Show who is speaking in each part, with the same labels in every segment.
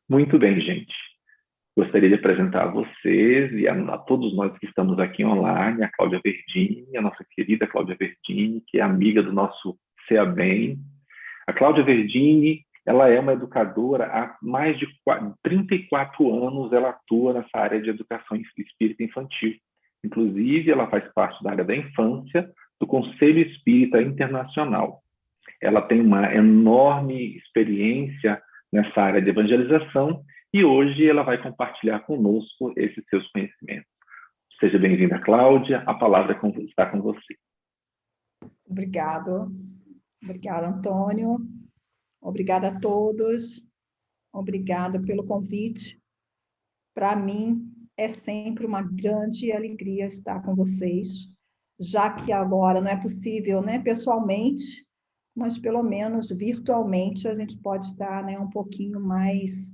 Speaker 1: Muito bem, gente. Gostaria de apresentar a vocês e a todos nós que estamos aqui online, a Cláudia Verdini, a nossa querida Cláudia Verdini, que é amiga do nosso CEA Bem. A Cláudia Verdini, ela é uma educadora há mais de 34 anos, ela atua nessa área de educação espírita infantil. Inclusive, ela faz parte da área da infância do Conselho Espírita Internacional. Ela tem uma enorme experiência nessa área de evangelização e hoje ela vai compartilhar conosco esses seus conhecimentos. Seja bem-vinda, Cláudia, a palavra está com você.
Speaker 2: Obrigada, Antônio. Obrigada a todos. Obrigada pelo convite. Para mim, é sempre uma grande alegria estar com vocês, já que agora não é possível, né, pessoalmente, mas pelo menos virtualmente a gente pode estar, né, um pouquinho mais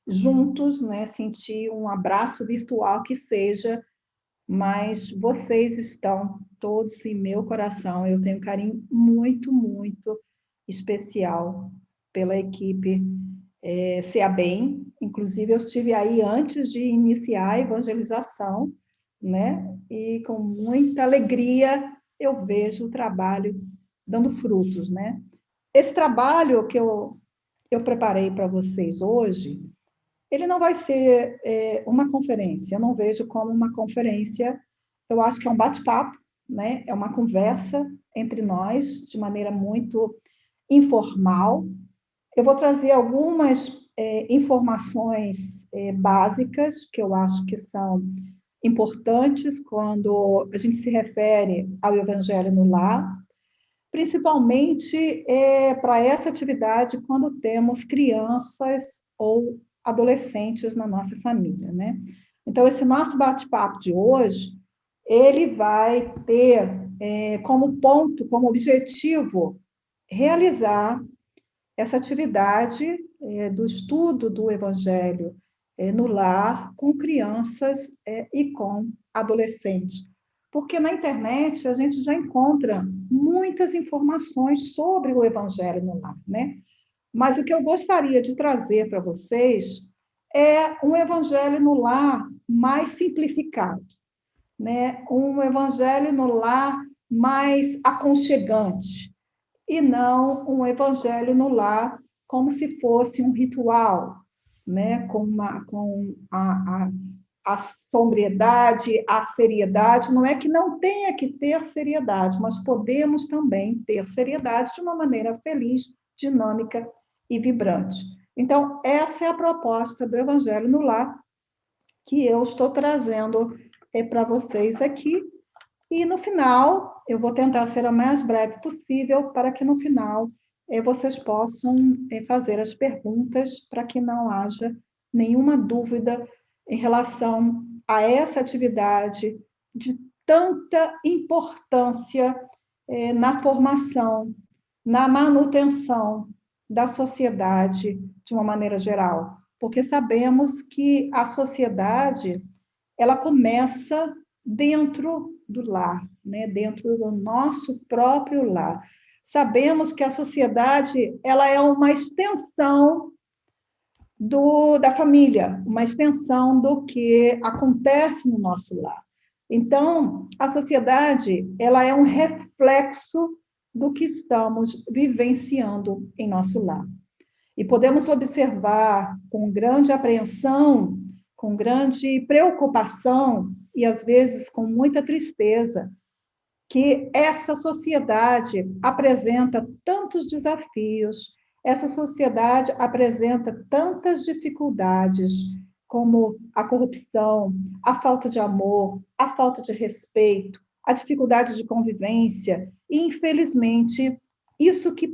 Speaker 2: juntos, né, sentir um abraço virtual que seja, mas vocês estão todos em meu coração. Eu tenho um carinho muito, muito especial pela equipe CEA Bem. Inclusive, eu estive aí antes de iniciar a evangelização, né? E com muita alegria eu vejo o trabalho dando frutos, né? Esse trabalho que eu preparei para vocês hoje, ele não vai ser uma conferência, eu não vejo como uma conferência, eu acho que é um bate-papo, né? É uma conversa entre nós, de maneira muito informal. Eu vou trazer algumas informações básicas que eu acho que são importantes quando a gente se refere ao Evangelho no Lar, principalmente para essa atividade quando temos crianças ou adolescentes na nossa família, né? Então, esse nosso bate-papo de hoje, ele vai ter como ponto, como objetivo, realizar essa atividade do estudo do Evangelho no lar com crianças e com adolescentes. Porque na internet a gente já encontra muitas informações sobre o Evangelho no lar, né? Mas o que eu gostaria de trazer para vocês é um Evangelho no lar mais simplificado, né? Um Evangelho no lar mais aconchegante, e não um evangelho no lar como se fosse um ritual, né? Com a sobriedade, a seriedade. Não é que não tenha que ter seriedade, mas podemos também ter seriedade de uma maneira feliz, dinâmica e vibrante. Então, essa é a proposta do Evangelho no Lar que eu estou trazendo para vocês aqui. E no final, eu vou tentar ser a mais breve possível para que no final vocês possam fazer as perguntas para que não haja nenhuma dúvida em relação a essa atividade de tanta importância na formação, na manutenção da sociedade de uma maneira geral. Porque sabemos que a sociedade, ela começa dentro do lar, né? Dentro do nosso próprio lar. Sabemos que a sociedade ela é uma extensão da família, uma extensão do que acontece no nosso lar. Então, a sociedade ela é um reflexo do que estamos vivenciando em nosso lar. E podemos observar com grande apreensão, com grande preocupação e, às vezes, com muita tristeza, que essa sociedade apresenta tantos desafios, essa sociedade apresenta tantas dificuldades, como a corrupção, a falta de amor, a falta de respeito, a dificuldade de convivência, e, infelizmente, isso que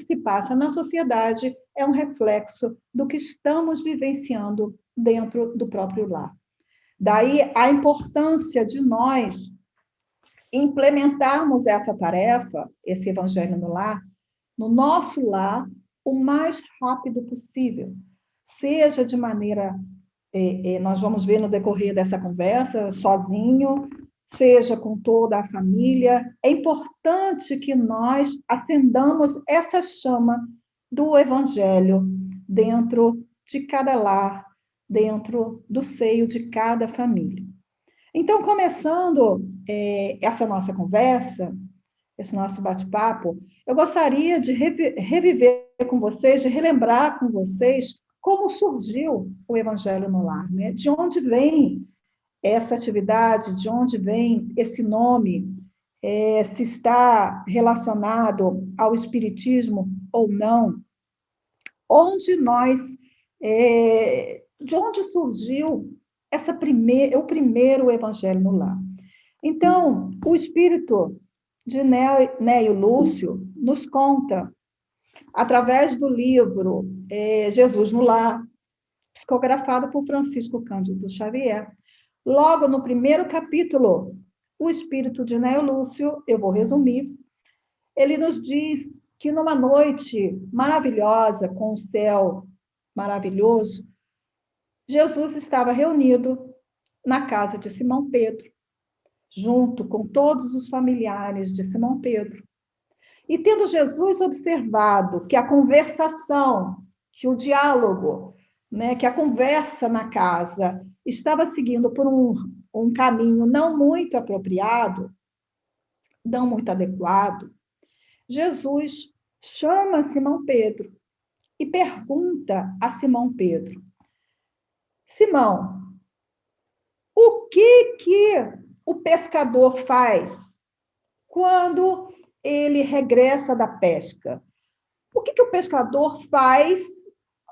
Speaker 2: se passa na sociedade é um reflexo do que estamos vivenciando dentro do próprio lar. Daí a importância de nós implementarmos essa tarefa, esse evangelho no lar, no nosso lar, o mais rápido possível. Seja de maneira, nós vamos ver no decorrer dessa conversa, sozinho, seja com toda a família. É importante que nós acendamos essa chama do evangelho dentro de cada lar, dentro do seio de cada família. Então, começando essa nossa conversa, esse nosso bate-papo, eu gostaria de reviver com vocês, de relembrar com vocês como surgiu o Evangelho no Lar, né? De onde vem essa atividade, de onde vem esse nome, se está relacionado ao Espiritismo ou não, de onde surgiu o primeiro Evangelho no Lar. Então, o espírito de Neio Lúcio nos conta, através do livro Jesus no Lar, psicografado por Francisco Cândido Xavier. Logo no primeiro capítulo, o espírito de Neio Lúcio, eu vou resumir, ele nos diz que numa noite maravilhosa, com o céu maravilhoso, Jesus estava reunido na casa de Simão Pedro, junto com todos os familiares de Simão Pedro. E tendo Jesus observado que a conversação, que o diálogo, né, que a conversa na casa estava seguindo por um caminho não muito apropriado, não muito adequado, Jesus chama Simão Pedro e pergunta a Simão Pedro: Simão, o que o pescador faz quando ele regressa da pesca? O que o pescador faz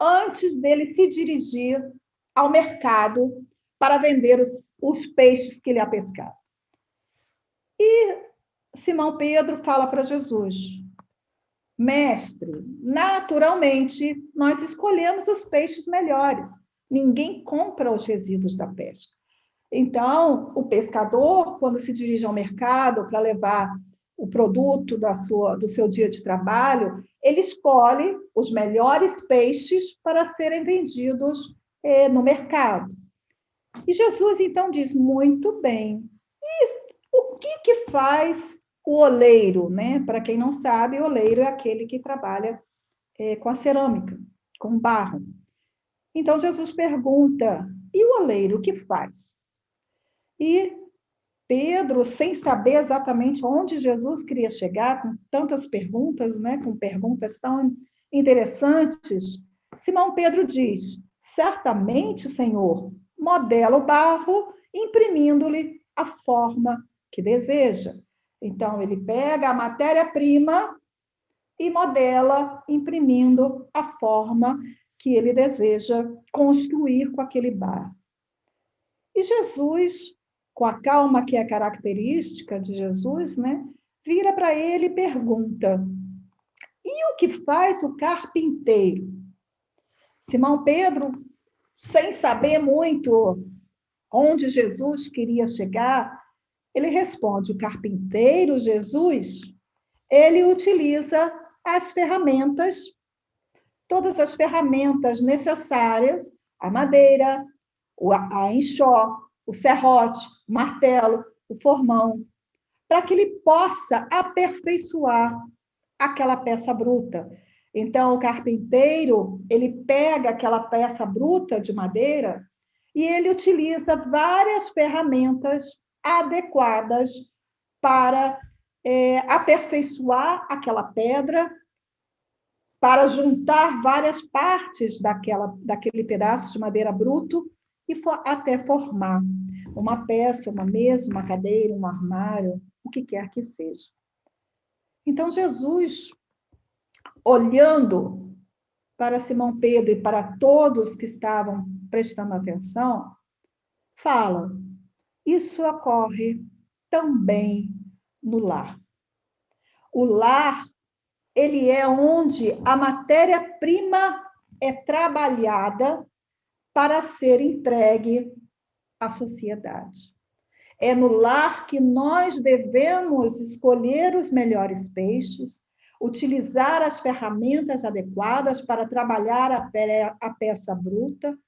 Speaker 2: antes dele se dirigir ao mercado para vender os peixes que ele ha pescado? E Simão Pedro fala para Jesus: Mestre, naturalmente, nós escolhemos os peixes melhores. Ninguém compra os resíduos da pesca. Então, o pescador, quando se dirige ao mercado para levar o produto do seu dia de trabalho, ele escolhe os melhores peixes para serem vendidos no mercado. E Jesus, então, diz: muito bem. E o que faz o oleiro, né? Para quem não sabe, o oleiro é aquele que trabalha com a cerâmica, com barro. Então, Jesus pergunta: e o oleiro, o que faz? E Pedro, sem saber exatamente onde Jesus queria chegar, com tantas perguntas, né? Com perguntas tão interessantes, Simão Pedro diz: certamente, Senhor, modela o barro, imprimindo-lhe a forma que deseja. Então, ele pega a matéria-prima e modela, imprimindo a forma que ele deseja construir com aquele barro. E Jesus, com a calma que é característica de Jesus, né, vira para ele e pergunta: e o que faz o carpinteiro? Simão Pedro, sem saber muito onde Jesus queria chegar, ele responde: o carpinteiro, Jesus, ele utiliza as ferramentas, todas as ferramentas necessárias, a madeira, a enxó, o serrote, o martelo, o formão, para que ele possa aperfeiçoar aquela peça bruta. Então, o carpinteiro, ele pega aquela peça bruta de madeira e ele utiliza várias ferramentas adequadas para aperfeiçoar aquela pedra, para juntar várias partes daquele pedaço de madeira bruto e até formar uma peça, uma mesa, uma cadeira, um armário, o que quer que seja. Então, Jesus, olhando para Simão Pedro e para todos que estavam prestando atenção, fala: isso ocorre também no lar. O lar, ele é onde a matéria-prima é trabalhada para ser entregue à sociedade. É no lar que nós devemos escolher os melhores peixes, utilizar as ferramentas adequadas para trabalhar a peça bruta,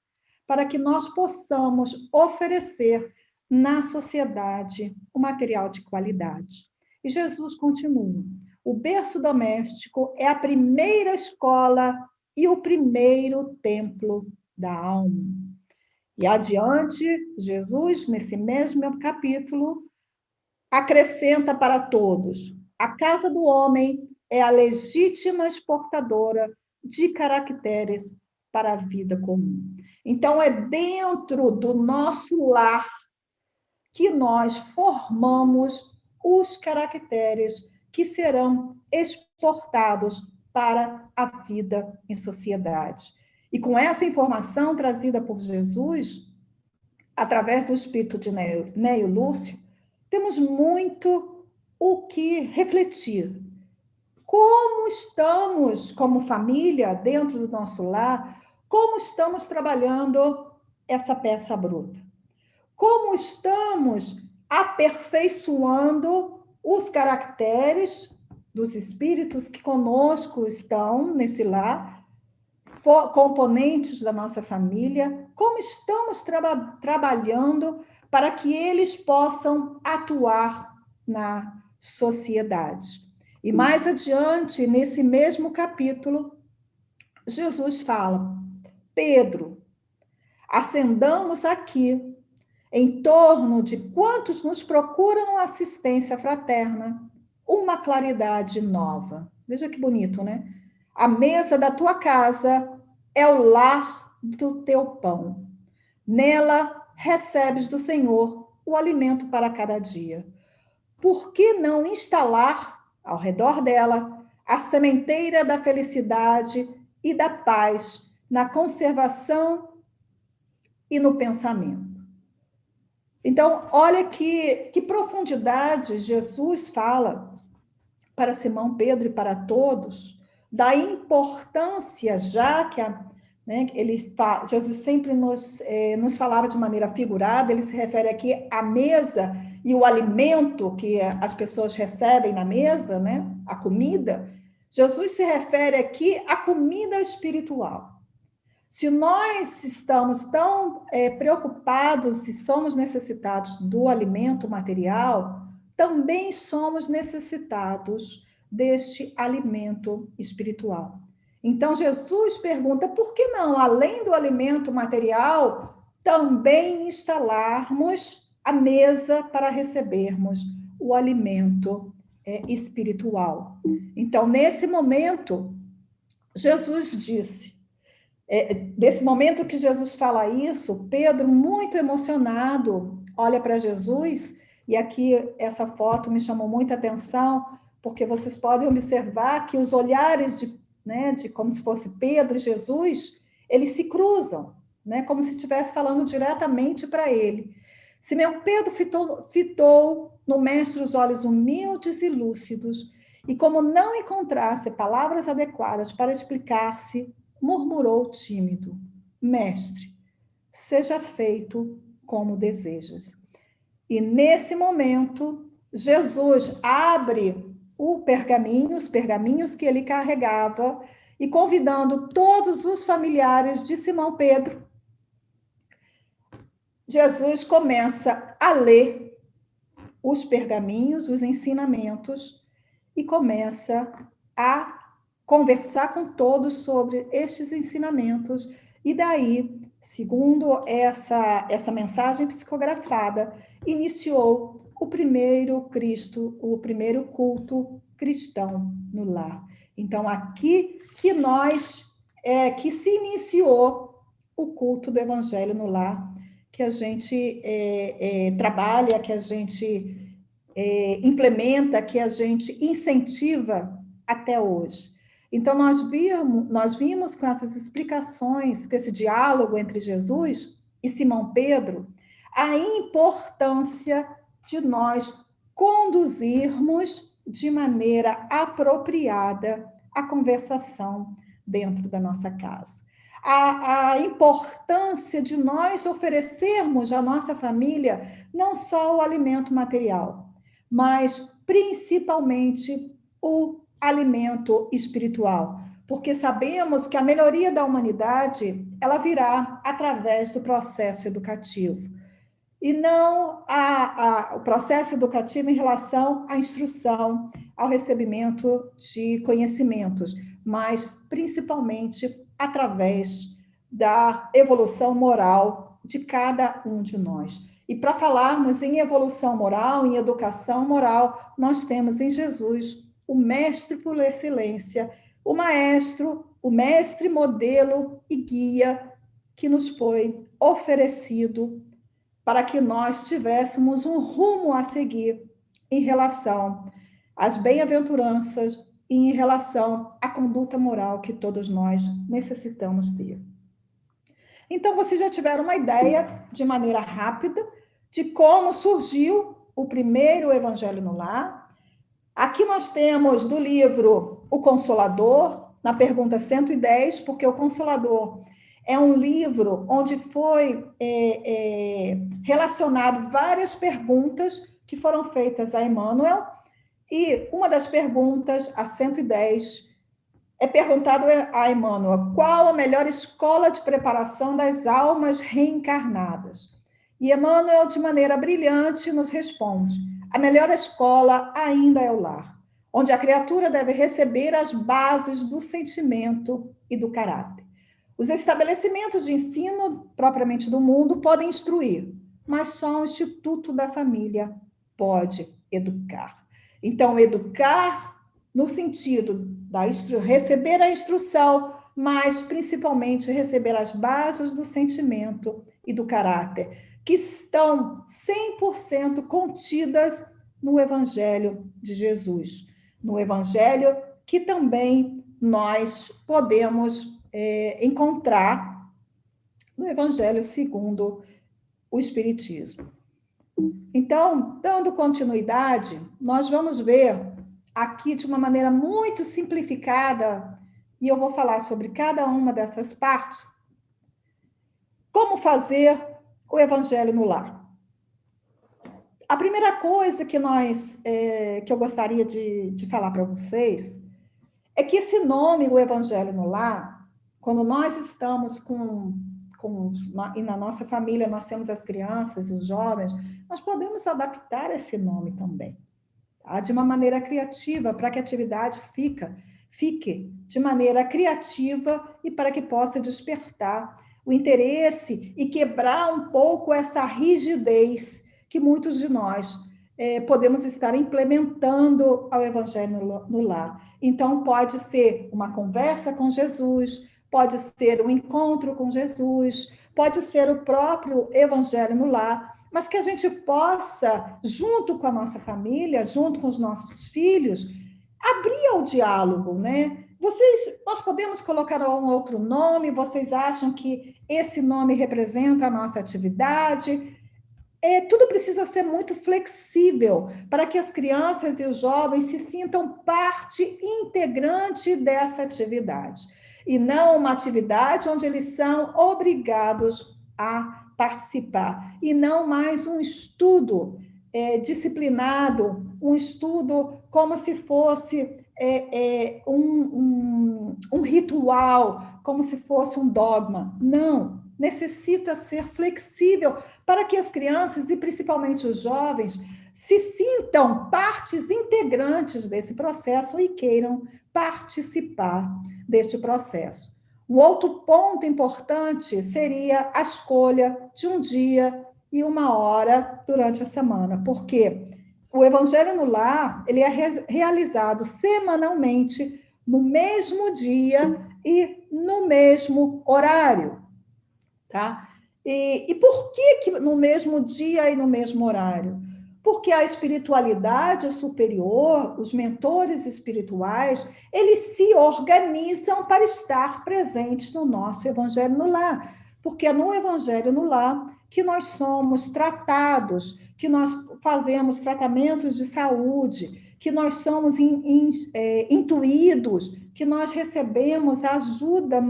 Speaker 2: para que nós possamos oferecer na sociedade um material de qualidade. E Jesus continua: o berço doméstico é a primeira escola e o primeiro templo da alma. E adiante, Jesus, nesse mesmo capítulo, acrescenta para todos: a casa do homem é a legítima exportadora de caracteres para a vida comum. Então, é dentro do nosso lar que nós formamos os caracteres que serão exportados para a vida em sociedade. E com essa informação trazida por Jesus, através do espírito de Neio Lúcio, temos muito o que refletir. Como estamos, como família, dentro do nosso lar, como estamos trabalhando essa peça bruta? Como estamos aperfeiçoando os caracteres dos espíritos que conosco estão nesse lar, componentes da nossa família, como estamos trabalhando para que eles possam atuar na sociedade. E mais adiante, nesse mesmo capítulo, Jesus fala: Pedro, acendamos aqui, em torno de quantos nos procuram assistência fraterna, uma claridade nova. Veja que bonito, né? A mesa da tua casa é o lar do teu pão. Nela recebes do Senhor o alimento para cada dia. Por que não instalar ao redor dela a sementeira da felicidade e da paz na conservação e no pensamento? Então, olha que profundidade Jesus fala para Simão Pedro e para todos, da importância, já que Jesus sempre nos falava de maneira figurada, ele se refere aqui à mesa e o alimento que as pessoas recebem na mesa, né? A comida. Jesus se refere aqui à comida espiritual. Se nós estamos tão preocupados e somos necessitados do alimento material, também somos necessitados deste alimento espiritual. Então, Jesus pergunta, por que não, além do alimento material, também instalarmos a mesa para recebermos o alimento espiritual? Então, nesse momento, Jesus disse, nesse momento que Jesus fala isso, Pedro, muito emocionado, olha para Jesus, e aqui essa foto me chamou muita atenção, porque vocês podem observar que os olhares de como se fosse Pedro e Jesus, eles se cruzam, né, como se estivesse falando diretamente para ele. Simão Pedro fitou no mestre os olhos humildes e lúcidos, e como não encontrasse palavras adequadas para explicar-se, murmurou tímido: Mestre, seja feito como desejas. E nesse momento, Jesus abre os pergaminhos que ele carregava, e convidando todos os familiares de Simão Pedro, Jesus começa a ler os pergaminhos, os ensinamentos, e começa a conversar com todos sobre estes ensinamentos, e daí, segundo essa mensagem psicografada, iniciou o primeiro culto cristão no lar. Então, aqui que se iniciou o culto do Evangelho no lar, que a gente trabalha, que a gente implementa, que a gente incentiva até hoje. Então, nós vimos com essas explicações, com esse diálogo entre Jesus e Simão Pedro, a importância de nós conduzirmos de maneira apropriada a conversação dentro da nossa casa. A importância de nós oferecermos à nossa família não só o alimento material, mas principalmente o alimento espiritual, porque sabemos que a melhoria da humanidade ela virá através do processo educativo, e não o processo educativo em relação à instrução, ao recebimento de conhecimentos, mas principalmente através da evolução moral de cada um de nós. E para falarmos em evolução moral, em educação moral, nós temos em Jesus o mestre por excelência, o maestro, o mestre modelo e guia que nos foi oferecido para que nós tivéssemos um rumo a seguir em relação às bem-aventuranças e em relação à conduta moral que todos nós necessitamos ter. Então, vocês já tiveram uma ideia, de maneira rápida, de como surgiu o primeiro Evangelho no Lar. Aqui nós temos do livro O Consolador, na pergunta 110, porque o Consolador é um livro onde foi relacionado várias perguntas que foram feitas a Emmanuel, e uma das perguntas, a 110, é perguntado a Emmanuel qual a melhor escola de preparação das almas reencarnadas. E Emmanuel, de maneira brilhante, nos responde: a melhor escola ainda é o lar, onde a criatura deve receber as bases do sentimento e do caráter. Os estabelecimentos de ensino, propriamente do mundo, podem instruir, mas só o Instituto da Família pode educar. Então, educar no sentido de receber a instrução, mas principalmente receber as bases do sentimento e do caráter, que estão 100% contidas no Evangelho de Jesus, no Evangelho que também nós podemos encontrar no Evangelho segundo o Espiritismo. Então, dando continuidade, nós vamos ver aqui de uma maneira muito simplificada, e eu vou falar sobre cada uma dessas partes, como fazer o Evangelho no lar. A primeira coisa que eu gostaria de falar para vocês é que esse nome, o Evangelho no Lar, quando nós estamos e na nossa família nós temos as crianças e os jovens, nós podemos adaptar esse nome também, tá? De uma maneira criativa, para que a atividade fique de maneira criativa e para que possa despertar o interesse e quebrar um pouco essa rigidez que muitos de nós podemos estar implementando ao Evangelho no lar. Então, pode ser uma conversa com Jesus, pode ser um encontro com Jesus, pode ser o próprio Evangelho no lar, mas que a gente possa, junto com a nossa família, junto com os nossos filhos, abrir o diálogo, né? Nós podemos colocar um outro nome, vocês acham que esse nome representa a nossa atividade? Tudo precisa ser muito flexível para que as crianças e os jovens se sintam parte integrante dessa atividade, e não uma atividade onde eles são obrigados a participar, e não mais um estudo disciplinado, um estudo como se fosse um ritual, como se fosse um dogma. Não, necessita ser flexível para que as crianças, e principalmente os jovens, se sintam partes integrantes desse processo e queiram participar deste processo. Um outro ponto importante seria a escolha de um dia e uma hora durante a semana, porque o Evangelho no Lar, ele é realizado semanalmente, no mesmo dia e no mesmo horário, tá? E por que no mesmo dia e no mesmo horário? Porque a espiritualidade superior, os mentores espirituais, eles se organizam para estar presentes no nosso Evangelho no Lar. Porque é no Evangelho no Lar que nós somos tratados, que nós fazemos tratamentos de saúde, que nós somos intuídos, que nós recebemos ajuda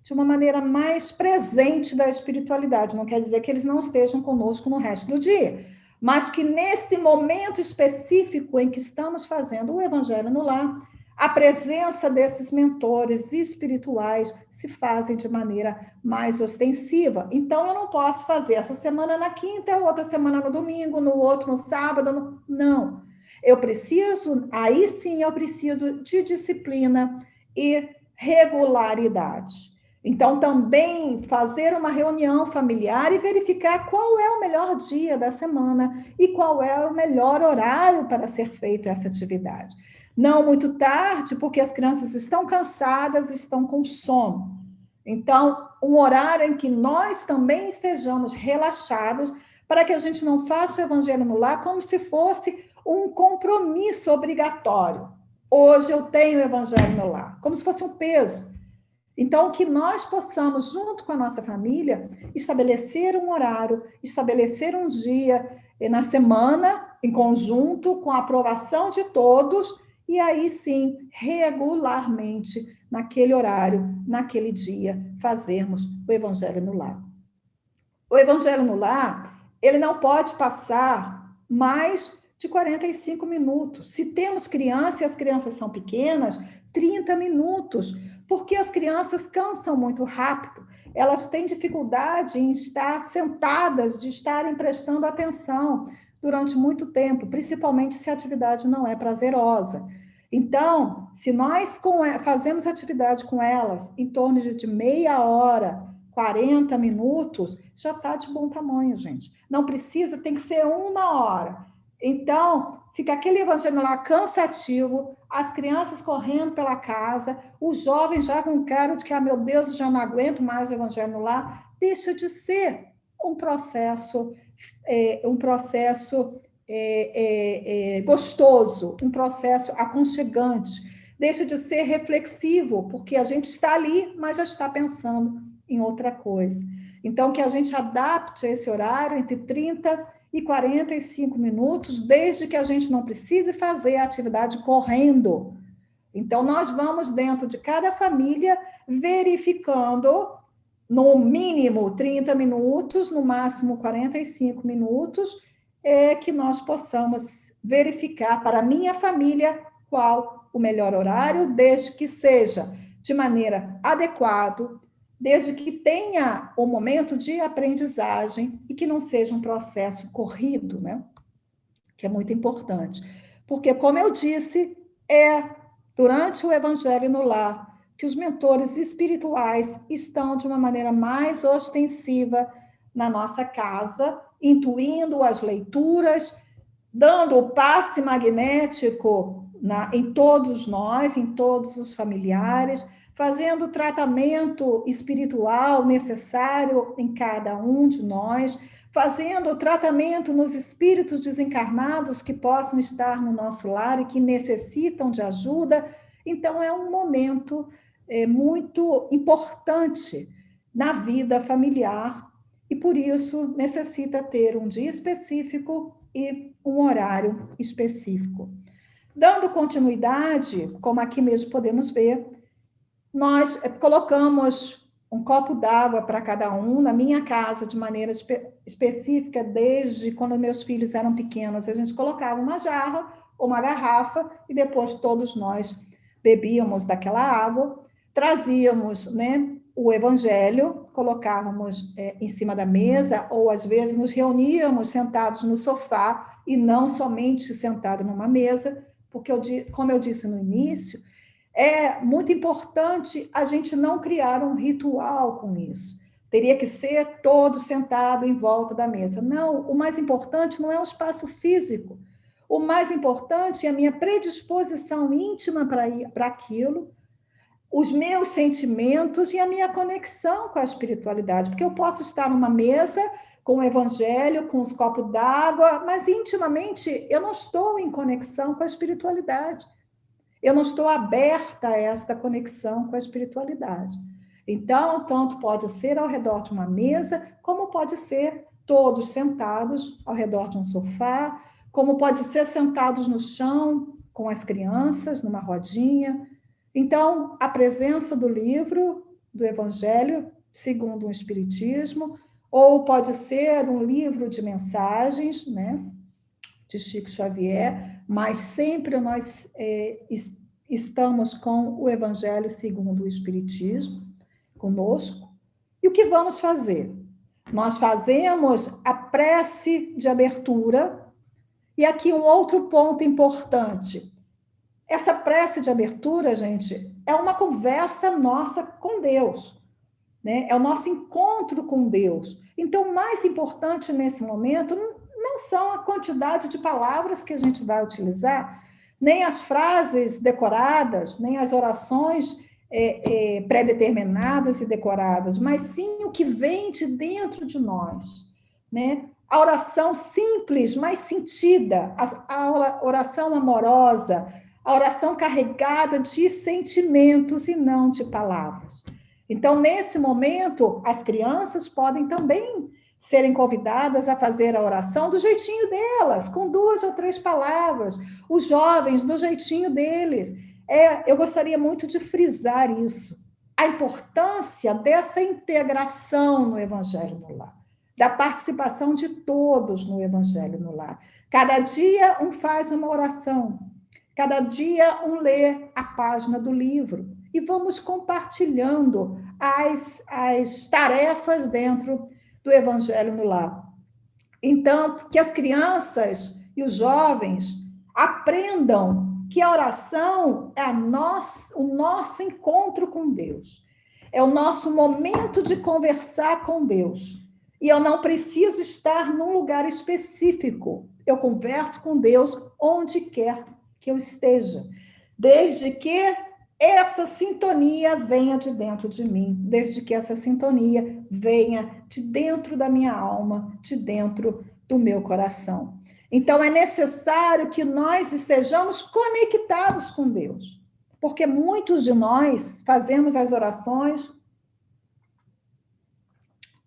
Speaker 2: de uma maneira mais presente da espiritualidade. Não quer dizer que eles não estejam conosco no resto do dia, mas que nesse momento específico em que estamos fazendo o Evangelho no Lar, a presença desses mentores espirituais se fazem de maneira mais ostensiva. Então, eu não posso fazer essa semana na quinta, outra semana no domingo, no outro no sábado. Não. Aí sim eu preciso de disciplina e regularidade. Então, também fazer uma reunião familiar e verificar qual é o melhor dia da semana e qual é o melhor horário para ser feita essa atividade. Não muito tarde, porque as crianças estão cansadas, estão com sono. Então, um horário em que nós também estejamos relaxados, para que a gente não faça o evangelho no lar como se fosse um compromisso obrigatório. Hoje eu tenho o evangelho no lar, como se fosse um peso. Então, que nós possamos, junto com a nossa família, estabelecer um horário, estabelecer um dia na semana, em conjunto, com a aprovação de todos, e aí sim, regularmente, naquele horário, naquele dia, fazermos o Evangelho no lar. O Evangelho no lar, ele não pode passar mais de 45 minutos. Se temos crianças e as crianças são pequenas, 30 minutos, porque as crianças cansam muito rápido, elas têm dificuldade em estar sentadas, de estarem prestando atenção durante muito tempo, principalmente se a atividade não é prazerosa. Então, se nós fazemos atividade com elas em torno de meia hora, 40 minutos, já está de bom tamanho, gente. Não precisa, tem que ser 1 hora. Então, fica aquele evangelho lá cansativo, as crianças correndo pela casa, os jovens já com cara de que, meu Deus, já não aguento mais o evangelho lá. Deixa de ser um processo, gostoso, um processo aconchegante. Deixa de ser reflexivo, porque a gente está ali, mas já está pensando em outra coisa. Então, que a gente adapte esse horário entre 30 e 45 minutos, desde que a gente não precise fazer a atividade correndo. Então, nós vamos, dentro de cada família, verificando, no mínimo 30 minutos, no máximo 45 minutos, que nós possamos verificar para a minha família qual o melhor horário, desde que seja de maneira adequada, desde que tenha o momento de aprendizagem e que não seja um processo corrido, né? Que é muito importante. Porque, como eu disse, durante o Evangelho no Lar que os mentores espirituais estão de uma maneira mais ostensiva na nossa casa, intuindo as leituras, dando o passe magnético em todos nós, em todos os familiares, fazendo o tratamento espiritual necessário em cada um de nós, fazendo o tratamento nos espíritos desencarnados que possam estar no nosso lar e que necessitam de ajuda. Então, é um momento muito importante na vida familiar e, por isso, necessita ter um dia específico e um horário específico. Dando continuidade, como aqui mesmo podemos ver, nós colocamos um copo d'água para cada um, na minha casa, de maneira específica, desde quando meus filhos eram pequenos, a gente colocava uma jarra ou uma garrafa e depois todos nós bebíamos daquela água, trazíamos, né, o evangelho, colocávamos em cima da mesa, ou às vezes nos reuníamos sentados no sofá e não somente sentado numa mesa, porque, como eu disse no início, é muito importante a gente não criar um ritual com isso. Teria que ser todo sentado em volta da mesa. Não, o mais importante não é o espaço físico. O mais importante é a minha predisposição íntima para aquilo, os meus sentimentos e a minha conexão com a espiritualidade. Porque eu posso estar numa mesa com o evangelho, com os copos d'água, mas intimamente eu não estou em conexão com a espiritualidade. Eu não estou aberta a esta conexão com a espiritualidade. Então, tanto pode ser ao redor de uma mesa, como pode ser todos sentados ao redor de um sofá, como pode ser sentados no chão com as crianças, numa rodinha. Então, a presença do livro, do Evangelho, segundo o Espiritismo, ou pode ser um livro de mensagens, né, de Chico Xavier, mas sempre nós estamos com o Evangelho segundo o Espiritismo conosco. E o que vamos fazer? Nós fazemos a prece de abertura, e aqui um outro ponto importante. Essa prece de abertura, gente, é uma conversa nossa com Deus. né? É o nosso encontro com Deus. Então, o mais importante nesse momento não são a quantidade de palavras que a gente vai utilizar, nem as frases decoradas, nem as orações pré-determinadas e decoradas, mas sim o que vem de dentro de nós, né? A oração simples, mas sentida, a oração amorosa, a oração carregada de sentimentos e não de palavras. Então, nesse momento, as crianças podem também serem convidadas a fazer a oração do jeitinho delas, com 2 ou 3 palavras. Os jovens, do jeitinho deles. Eu gostaria muito de frisar isso. A importância dessa integração no Evangelho no Lar, da participação de todos no Evangelho no Lar. Cada dia um faz uma oração, cada dia um lê a página do livro e vamos compartilhando as tarefas dentro do Evangelho no Lar. Então, que as crianças e os jovens aprendam que a oração é o nosso encontro com Deus, é o nosso momento de conversar com Deus. E eu não preciso estar num lugar específico. Eu converso com Deus onde quer que eu esteja, desde que essa sintonia venha de dentro de mim, desde que essa sintonia venha de dentro da minha alma, de dentro do meu coração. Então, é necessário que nós estejamos conectados com Deus, porque muitos de nós fazemos as orações,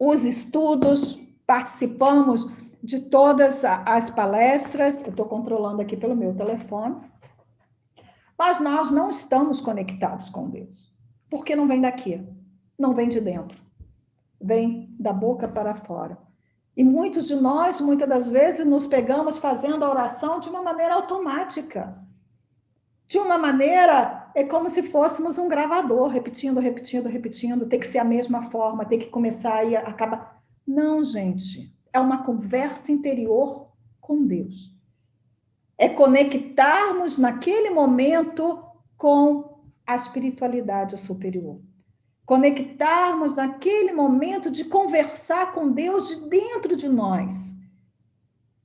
Speaker 2: os estudos, participamos de todas as palestras, eu estou controlando aqui pelo meu telefone, mas nós não estamos conectados com Deus, porque não vem daqui, não vem de dentro, vem da boca para fora. E muitos de nós, muitas das vezes, nos pegamos fazendo a oração de uma maneira automática, de uma maneira, é como se fôssemos um gravador, repetindo, tem que ser a mesma forma, tem que começar e acabar. Não, gente, é uma conversa interior com Deus. É conectarmos naquele momento com a espiritualidade superior. Conectarmos naquele momento de conversar com Deus de dentro de nós,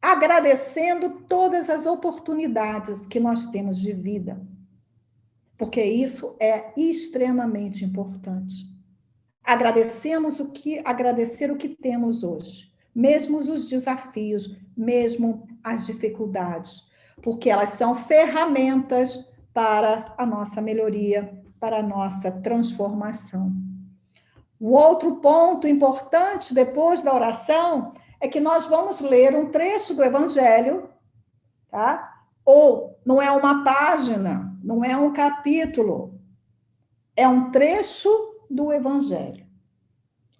Speaker 2: agradecendo todas as oportunidades que nós temos de vida, porque isso é extremamente importante. Agradecer o que temos hoje, mesmo os desafios, mesmo as dificuldades, porque elas são ferramentas para a nossa melhoria, para a nossa transformação. Um outro ponto importante depois da oração é que nós vamos ler um trecho do Evangelho, tá? Ou não é uma página, não é um capítulo, é um trecho do Evangelho,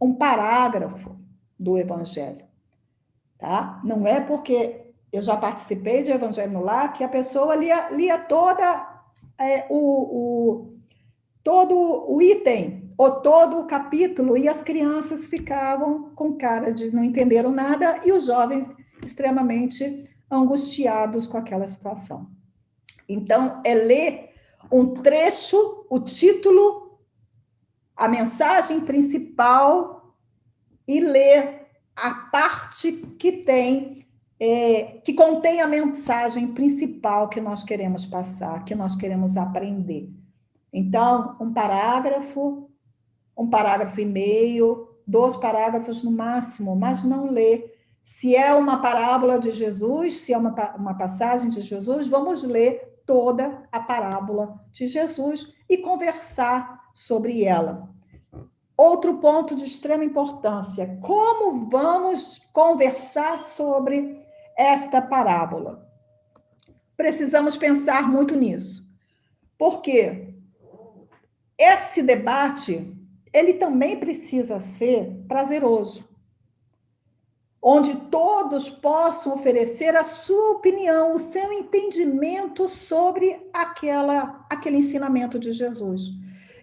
Speaker 2: um parágrafo do Evangelho, tá? Não é porque eu já participei de Evangelho no Lar que a pessoa lia todo o item, ou todo o capítulo, e as crianças ficavam com cara de não entenderam nada, e os jovens extremamente angustiados com aquela situação. Então, é ler um trecho, o título, a mensagem principal, e ler a parte que contém a mensagem principal que nós queremos passar, que nós queremos aprender. Então, um parágrafo e meio, 2 parágrafos no máximo, mas não ler. Se é uma parábola de Jesus, se é uma passagem de Jesus, vamos ler toda a parábola de Jesus e conversar sobre ela. Outro ponto de extrema importância: como vamos conversar sobre esta parábola? Precisamos pensar muito nisso. Por quê? Esse debate, ele também precisa ser prazeroso, onde todos possam oferecer a sua opinião, o seu entendimento sobre aquele ensinamento de Jesus.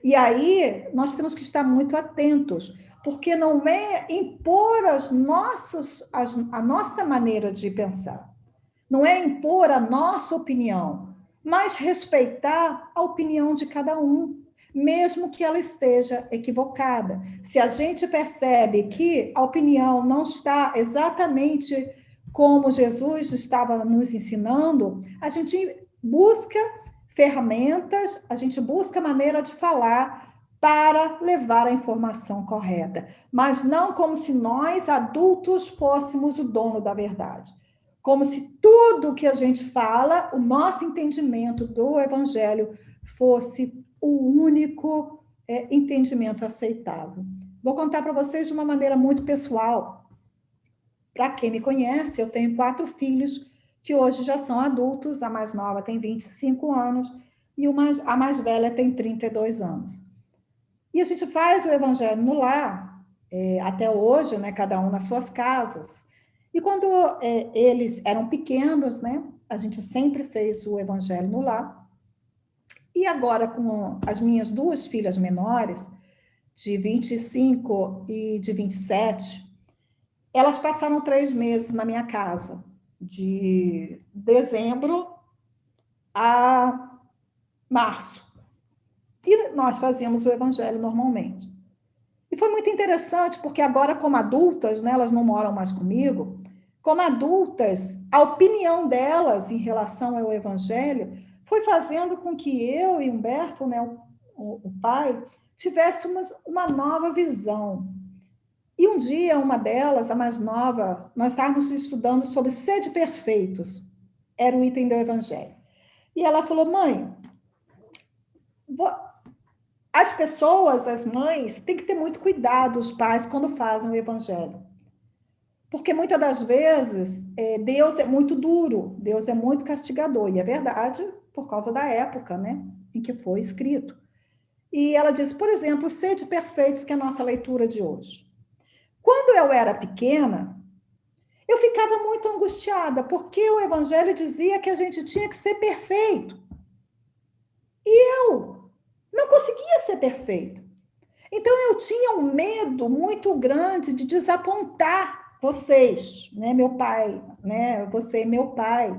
Speaker 2: E aí, nós temos que estar muito atentos, porque não é impor a nossa maneira de pensar, não é impor a nossa opinião, mas respeitar a opinião de cada um. mesmo que ela esteja equivocada. Se a gente percebe que a opinião não está exatamente como Jesus estava nos ensinando, a gente busca ferramentas, a gente busca maneira de falar para levar a informação correta, mas não como se nós, adultos, fôssemos o dono da verdade. Como se tudo que a gente fala, o nosso entendimento do Evangelho, fosse o único entendimento aceitável. Vou contar para vocês de uma maneira muito pessoal. Para quem me conhece, eu tenho 4 filhos que hoje já são adultos, a mais nova tem 25 anos e a mais velha tem 32 anos. E a gente faz o Evangelho no lar, até hoje, né, cada um nas suas casas. E quando eles eram pequenos, né, a gente sempre fez o Evangelho no lar. E agora, com as minhas 2 filhas menores, de 25 e de 27, elas passaram 3 meses na minha casa, de dezembro a março. E nós fazíamos o Evangelho normalmente. E foi muito interessante, porque agora, como adultas, né, elas não moram mais comigo, como adultas, a opinião delas em relação ao Evangelho foi fazendo com que eu e Humberto, né, o pai, tivéssemos uma nova visão. E um dia, uma delas, a mais nova, nós estávamos estudando sobre sede perfeitos, era o item do Evangelho. E ela falou: mãe, as pessoas, as mães, têm que ter muito cuidado, os pais, quando fazem o Evangelho. Porque muitas das vezes Deus é muito duro, Deus é muito castigador, e é verdade por causa da época, né, em que foi escrito. E ela diz, por exemplo, sede perfeitos, que é a nossa leitura de hoje. Quando eu era pequena, eu ficava muito angustiada, porque o Evangelho dizia que a gente tinha que ser perfeito. E eu não conseguia ser perfeita. Então, eu tinha um medo muito grande de desapontar vocês, né, meu pai, né, você e meu pai.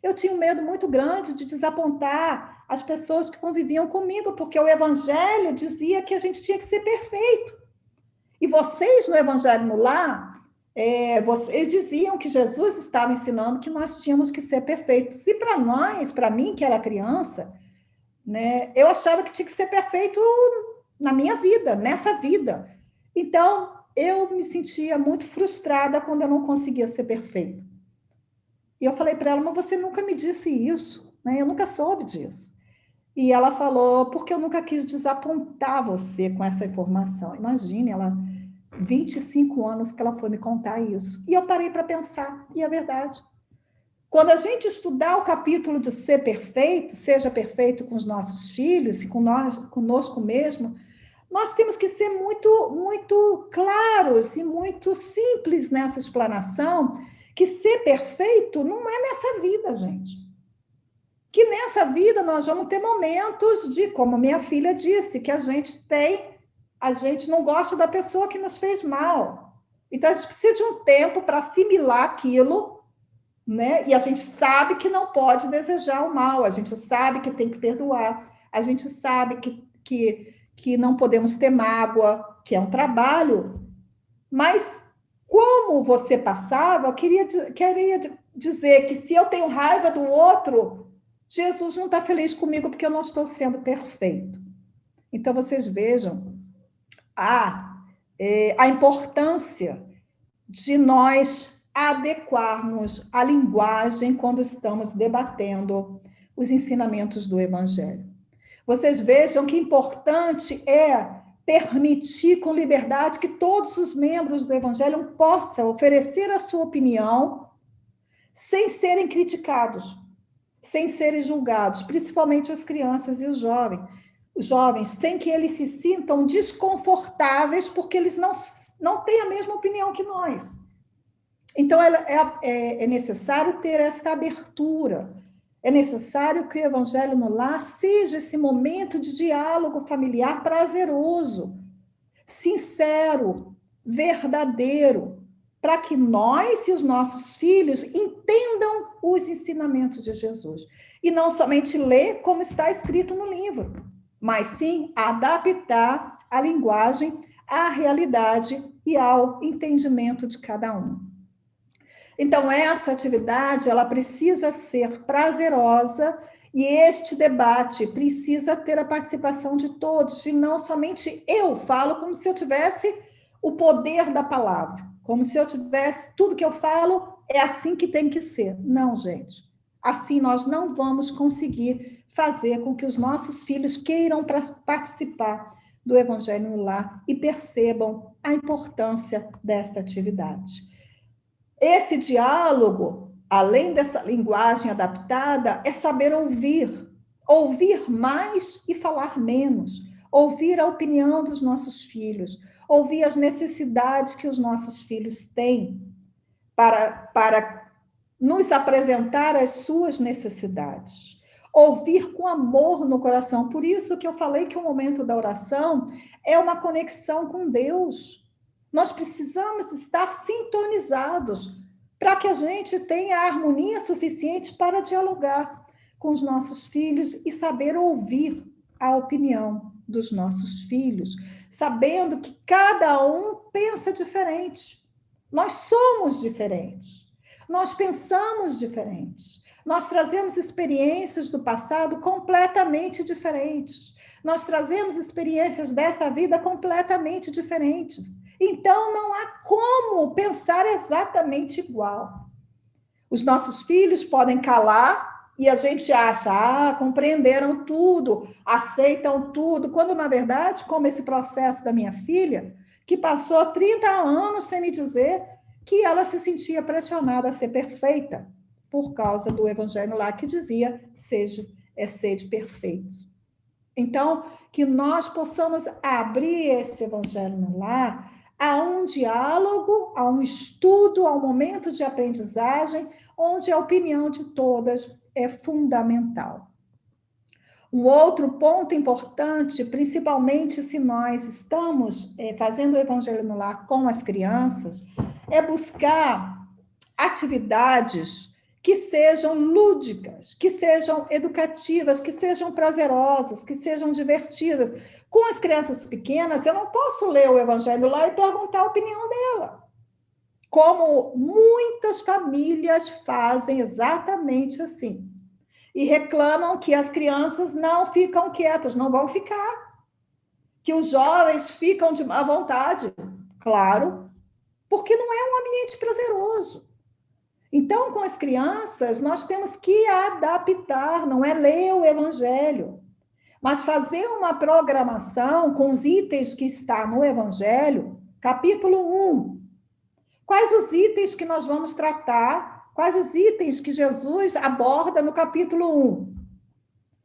Speaker 2: Eu tinha um medo muito grande de desapontar as pessoas que conviviam comigo, porque o Evangelho dizia que a gente tinha que ser perfeito. E vocês, no Evangelho no Lar, vocês diziam que Jesus estava ensinando que nós tínhamos que ser perfeitos. E para nós, para mim, que era criança, né, eu achava que tinha que ser perfeito na minha vida, nessa vida. Então, eu me sentia muito frustrada quando eu não conseguia ser perfeita. E eu falei para ela, mas você nunca me disse isso, né? Eu nunca soube disso. E ela falou, porque eu nunca quis desapontar você com essa informação. Imagine, ela 25 anos que ela foi me contar isso. E eu parei para pensar, e é verdade. Quando a gente estudar o capítulo de ser perfeito, seja perfeito com os nossos filhos e conosco mesmo, nós temos que ser muito, muito claros e muito simples nessa explanação, que ser perfeito não é nessa vida, gente. Que nessa vida nós vamos ter momentos de, como minha filha disse, que a gente não gosta da pessoa que nos fez mal. Então, a gente precisa de um tempo para assimilar aquilo, né? E a gente sabe que não pode desejar o mal, a gente sabe que tem que perdoar, a gente sabe que não podemos ter mágoa, que é um trabalho, mas como você passava, queria dizer que se eu tenho raiva do outro, Jesus não está feliz comigo porque eu não estou sendo perfeito. Então, vocês vejam a importância de nós adequarmos a linguagem quando estamos debatendo os ensinamentos do Evangelho. Vocês vejam que importante é permitir com liberdade que todos os membros do Evangelho possam oferecer a sua opinião sem serem criticados, sem serem julgados, principalmente as crianças e os jovens, sem que eles se sintam desconfortáveis porque eles não têm a mesma opinião que nós. Então, é necessário ter esta abertura. É necessário que o Evangelho no Lar seja esse momento de diálogo familiar prazeroso, sincero, verdadeiro, para que nós e os nossos filhos entendam os ensinamentos de Jesus. E não somente ler como está escrito no livro. mas sim adaptar a linguagem à realidade e ao entendimento de cada um. Então, essa atividade, ela precisa ser prazerosa e este debate precisa ter a participação de todos, e não somente eu falo como se eu tivesse o poder da palavra, como se eu tivesse tudo que eu falo é assim que tem que ser. Não, gente. Assim nós não vamos conseguir fazer com que os nossos filhos queiram participar do Evangelho no Lar e percebam a importância desta atividade. Esse diálogo, além dessa linguagem adaptada, é saber ouvir. Ouvir mais e falar menos. Ouvir a opinião dos nossos filhos. Ouvir as necessidades que os nossos filhos têm para nos apresentar as suas necessidades. Ouvir com amor no coração. Por isso que eu falei que o momento da oração é uma conexão com Deus. Nós precisamos estar sintonizados para que a gente tenha a harmonia suficiente para dialogar com os nossos filhos e saber ouvir a opinião dos nossos filhos, sabendo que cada um pensa diferente. Nós somos diferentes. Nós pensamos diferentes. Nós trazemos experiências do passado completamente diferentes. Nós trazemos experiências desta vida completamente diferentes. Então, não há como pensar exatamente igual. Os nossos filhos podem calar e a gente acha, compreenderam tudo, aceitam tudo, quando, na verdade, como esse processo da minha filha, que passou 30 anos sem me dizer que ela se sentia pressionada a ser perfeita por causa do Evangelho lá que dizia, sede perfeitos. Então, que nós possamos abrir este Evangelho no Lar a um diálogo, a um estudo, a um momento de aprendizagem, onde a opinião de todas é fundamental. Um outro ponto importante, principalmente se nós estamos fazendo o Evangelho no Lar com as crianças, é buscar atividades que sejam lúdicas, que sejam educativas, que sejam prazerosas, que sejam divertidas. Com as crianças pequenas, eu não posso ler o Evangelho lá e perguntar a opinião dela. Como muitas famílias fazem exatamente assim. E reclamam que as crianças não ficam quietas, não vão ficar. Que os jovens ficam de má vontade. Claro, porque não é um ambiente prazeroso. Então, com as crianças, nós temos que adaptar, não é ler o Evangelho, mas fazer uma programação com os itens que está no Evangelho, capítulo 1. Quais os itens que nós vamos tratar? Quais os itens que Jesus aborda no capítulo 1?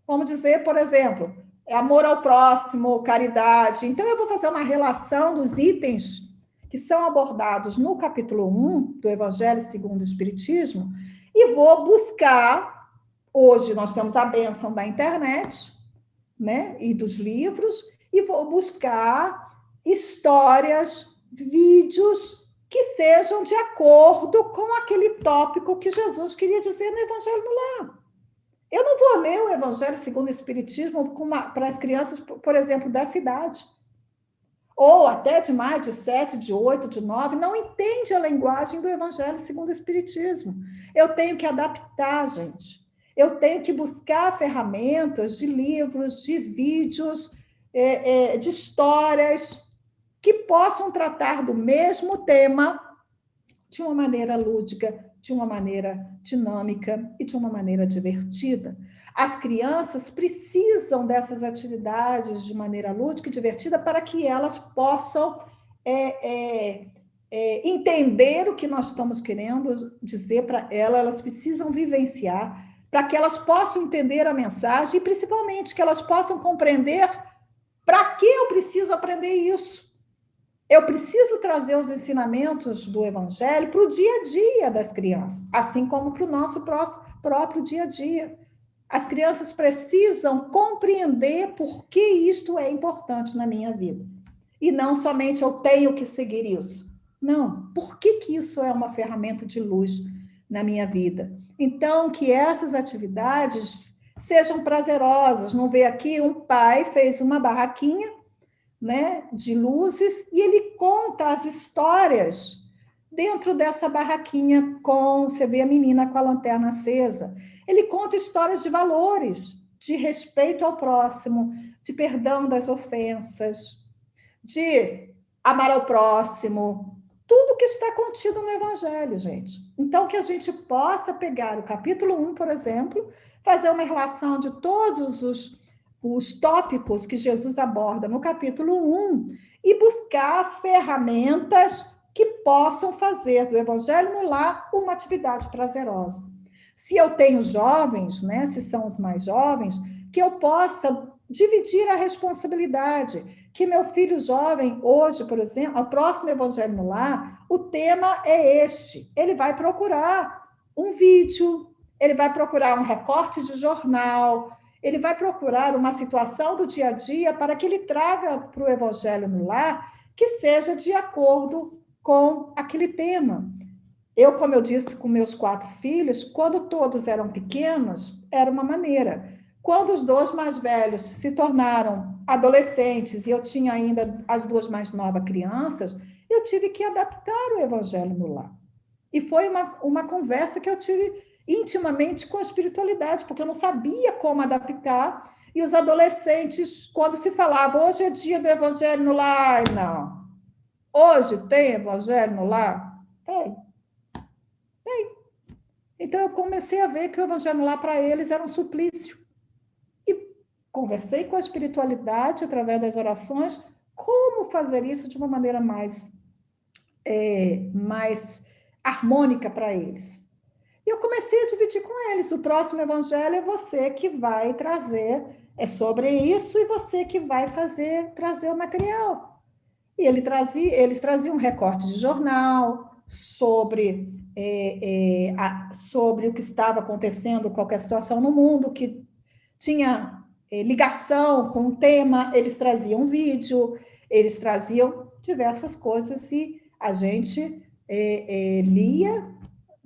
Speaker 2: Vamos dizer, por exemplo, amor ao próximo, caridade. Então, eu vou fazer uma relação dos itens que são abordados no capítulo 1 do Evangelho segundo o Espiritismo e vou buscar, hoje nós temos a bênção da internet, né, e dos livros, e vou buscar histórias, vídeos que sejam de acordo com aquele tópico que Jesus queria dizer no Evangelho no Lar. Eu não vou ler o Evangelho segundo o Espiritismo para as crianças, por exemplo, dessa idade. Ou até de mais de 7, de 8, de 9, não entende a linguagem do Evangelho segundo o Espiritismo. Eu tenho que adaptar, gente. Eu tenho que buscar ferramentas de livros, de vídeos, de histórias que possam tratar do mesmo tema de uma maneira lúdica, de uma maneira dinâmica e de uma maneira divertida. As crianças precisam dessas atividades de maneira lúdica e divertida para que elas possam entender o que nós estamos querendo dizer para elas, elas precisam vivenciar, para que elas possam entender a mensagem e, principalmente, que elas possam compreender para que eu preciso aprender isso. Eu preciso trazer os ensinamentos do Evangelho para o dia a dia das crianças, assim como para o nosso próprio dia a dia. As crianças precisam compreender por que isto é importante na minha vida. E não somente eu tenho que seguir isso. Não, por que isso é uma ferramenta de luz na minha vida? Então, que essas atividades sejam prazerosas. Não vê aqui, um pai fez uma barraquinha, né, de luzes, e ele conta as histórias dentro dessa barraquinha você vê a menina com a lanterna acesa. Ele conta histórias de valores, de respeito ao próximo, de perdão das ofensas, de amar ao próximo, tudo que está contido no Evangelho, gente. Então, que a gente possa pegar o capítulo 1, por exemplo, fazer uma relação de todos os tópicos que Jesus aborda no capítulo 1 e buscar ferramentas que possam fazer do Evangelho no lar uma atividade prazerosa. Se eu tenho jovens, né, se são os mais jovens, que eu possa dividir a responsabilidade, que meu filho jovem, hoje, por exemplo, ao próximo Evangelho no Lar, o tema é este. Ele vai procurar um vídeo, ele vai procurar um recorte de jornal, ele vai procurar uma situação do dia a dia para que ele traga para o Evangelho no Lar que seja de acordo com aquele tema. Eu, como eu disse, com meus 4 filhos, quando todos eram pequenos, era uma maneira. Quando os 2 mais velhos se tornaram adolescentes e eu tinha ainda as 2 mais novas crianças, eu tive que adaptar o Evangelho no lar. E foi uma conversa que eu tive intimamente com a espiritualidade, porque eu não sabia como adaptar. E os adolescentes, quando se falava, hoje é dia do Evangelho no lar, não. Hoje tem Evangelho no lar? Tem. Então, eu comecei a ver que o Evangelho no lar para eles era um suplício. E conversei com a espiritualidade através das orações, como fazer isso de uma maneira mais harmônica para eles. E eu comecei a dividir com eles. O próximo Evangelho é você que vai trazer, é sobre isso, e você que vai trazer o material. E eles traziam um recorte de jornal sobre o que estava acontecendo, qualquer situação no mundo, que tinha ligação com o tema, eles traziam vídeo, eles traziam diversas coisas e a gente lia,